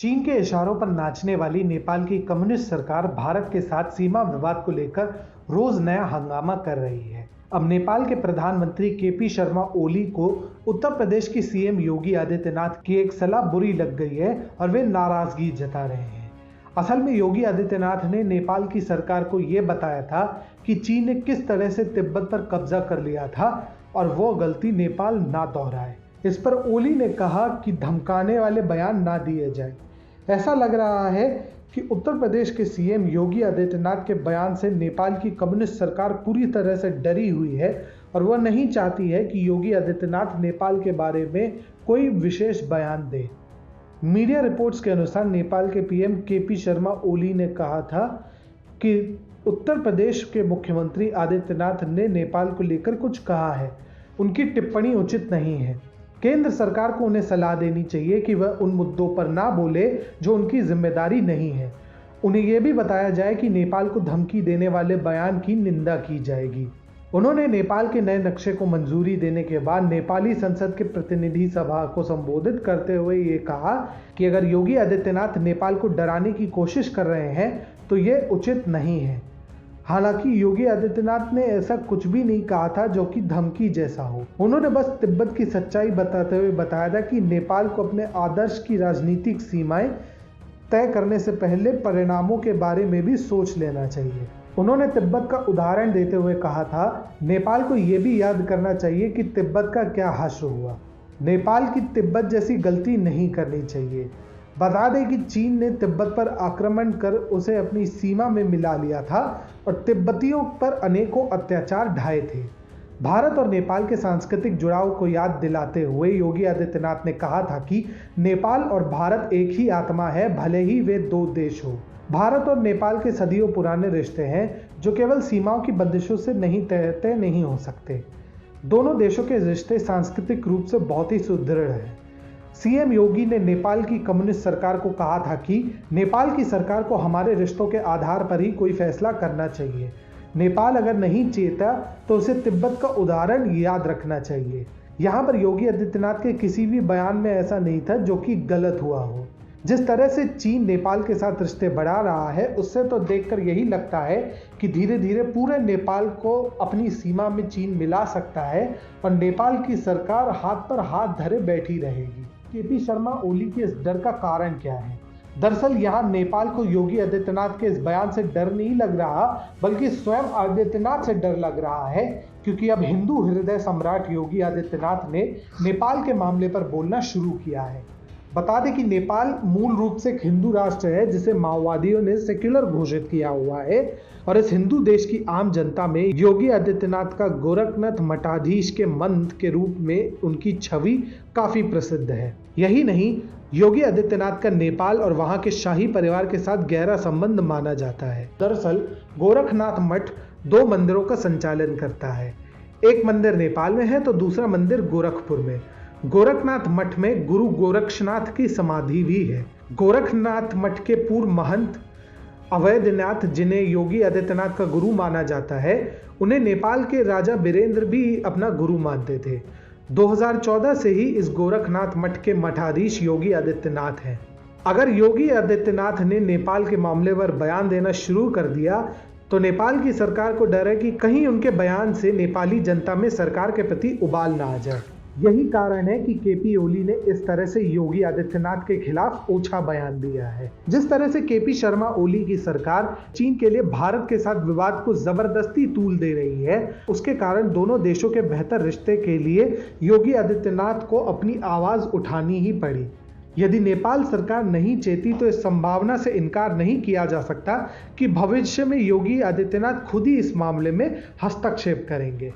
चीन के इशारों पर नाचने वाली नेपाल की कम्युनिस्ट सरकार भारत के साथ सीमा विवाद को लेकर रोज नया हंगामा कर रही है। अब नेपाल के प्रधानमंत्री केपी शर्मा ओली को उत्तर प्रदेश की सीएम योगी आदित्यनाथ की एक सलाह बुरी लग गई है और वे नाराजगी जता रहे हैं। असल में योगी आदित्यनाथ ने नेपाल की सरकार को यह बताया था कि चीन ने किस तरह से तिब्बत पर कब्जा कर लिया था और वो गलती नेपाल ना दोहराए। इस पर ओली ने कहा कि धमकाने वाले बयान ना दिए जाए। ऐसा लग रहा है कि उत्तर प्रदेश के सीएम योगी आदित्यनाथ के बयान से नेपाल की कम्युनिस्ट सरकार पूरी तरह से डरी हुई है और वह नहीं चाहती है कि योगी आदित्यनाथ नेपाल के बारे में कोई विशेष बयान दे। मीडिया रिपोर्ट्स के अनुसार नेपाल के पीएम केपी शर्मा ओली ने कहा था कि उत्तर प्रदेश के मुख्यमंत्री आदित्यनाथ ने नेपाल को लेकर कुछ कहा है, उनकी टिप्पणी उचित नहीं है। केंद्र सरकार को उन्हें सलाह देनी चाहिए कि वह उन मुद्दों पर ना बोले जो उनकी जिम्मेदारी नहीं है। उन्हें यह भी बताया जाए कि नेपाल को धमकी देने वाले बयान की निंदा की जाएगी। उन्होंने नेपाल के नए नक्शे को मंजूरी देने के बाद नेपाली संसद के प्रतिनिधि सभा को संबोधित करते हुए ये कहा कि अगर योगी आदित्यनाथ नेपाल को डराने की कोशिश कर रहे हैं तो ये उचित नहीं है। हालांकि योगी आदित्यनाथ ने ऐसा कुछ भी नहीं कहा था जो कि धमकी जैसा हो। उन्होंने बस तिब्बत की सच्चाई बताते हुए बताया था कि नेपाल को अपने आदर्श की राजनीतिक सीमाएं तय करने से पहले परिणामों के बारे में भी सोच लेना चाहिए। उन्होंने तिब्बत का उदाहरण देते हुए कहा था, नेपाल को यह भी याद करना चाहिए कि तिब्बत का क्या हश्र हुआ। नेपाल की तिब्बत जैसी गलती नहीं करनी चाहिए। बता दें कि चीन ने तिब्बत पर आक्रमण कर उसे अपनी सीमा में मिला लिया था और तिब्बतियों पर अनेकों अत्याचार ढाए थे। भारत और नेपाल के सांस्कृतिक जुड़ाव को याद दिलाते हुए योगी आदित्यनाथ ने कहा था कि नेपाल और भारत एक ही आत्मा है, भले ही वे दो देश हो। भारत और नेपाल के सदियों पुराने रिश्ते हैं जो केवल सीमाओं की बंदिशों से तय नहीं हो सकते। दोनों देशों के रिश्ते सांस्कृतिक रूप से बहुत ही सुदृढ़ हैं। सीएम योगी ने नेपाल की कम्युनिस्ट सरकार को कहा था कि नेपाल की सरकार को हमारे रिश्तों के आधार पर ही कोई फैसला करना चाहिए। नेपाल अगर नहीं चेता तो उसे तिब्बत का उदाहरण याद रखना चाहिए। यहाँ पर योगी आदित्यनाथ के किसी भी बयान में ऐसा नहीं था जो कि गलत हुआ हो। जिस तरह से चीन नेपाल के साथ रिश्ते बढ़ा रहा है उससे तो देखकर यही लगता है कि धीरे धीरे पूरे नेपाल को अपनी सीमा में चीन मिला सकता है और नेपाल की सरकार हाथ पर हाथ धरे बैठी रहेगी। केपी शर्मा ओली के इस डर का कारण क्या है? दरअसल यहाँ नेपाल को योगी आदित्यनाथ के इस बयान से डर नहीं लग रहा बल्कि स्वयं आदित्यनाथ से डर लग रहा है, क्योंकि अब हिंदू हृदय सम्राट योगी आदित्यनाथ ने नेपाल के मामले पर बोलना शुरू किया है। बता दें कि नेपाल मूल रूप से एक हिंदू राष्ट्र है जिसे माओवादियों ने सेक्युलर घोषित किया हुआ है और इस हिंदू देश की आम जनता में योगी आदित्यनाथ का गोरखनाथ मठाधीश के मंत्र के रूप में उनकी छवि काफी प्रसिद्ध है। यही नहीं, योगी आदित्यनाथ का नेपाल और वहां के शाही परिवार के साथ गहरा संबंध माना जाता है। दरअसल गोरखनाथ मठ दो मंदिरों का संचालन करता है। एक मंदिर नेपाल में है तो दूसरा मंदिर गोरखपुर में। गोरखनाथ मठ में गुरु गोरक्षनाथ की समाधि भी है। गोरखनाथ मठ के पूर्व महंत अवैधनाथ, जिन्हें योगी आदित्यनाथ का गुरु माना जाता है, उन्हें नेपाल के राजा वीरेंद्र भी अपना गुरु मानते थे। 2014 से ही इस गोरखनाथ मठ के मठाधीश योगी आदित्यनाथ हैं। अगर योगी आदित्यनाथ ने नेपाल के मामले पर बयान देना शुरू कर दिया तो नेपाल की सरकार को डर है कि कहीं उनके बयान से नेपाली जनता में सरकार के प्रति उबाल ना आ जाए। यही कारण है कि केपी ओली ने इस तरह से योगी आदित्यनाथ के खिलाफ ओछा बयान दिया है। जिस तरह से केपी शर्मा ओली की सरकार चीन के लिए भारत के साथ विवाद को जबरदस्ती तूल दे रही है, उसके कारण दोनों देशों के बेहतर रिश्ते के लिए योगी आदित्यनाथ को अपनी आवाज उठानी ही पड़ी। यदि नेपाल सरकार नहीं चेती तो इस संभावना से इनकार नहीं किया जा सकता कि भविष्य में योगी आदित्यनाथ खुद ही इस मामले में हस्तक्षेप करेंगे।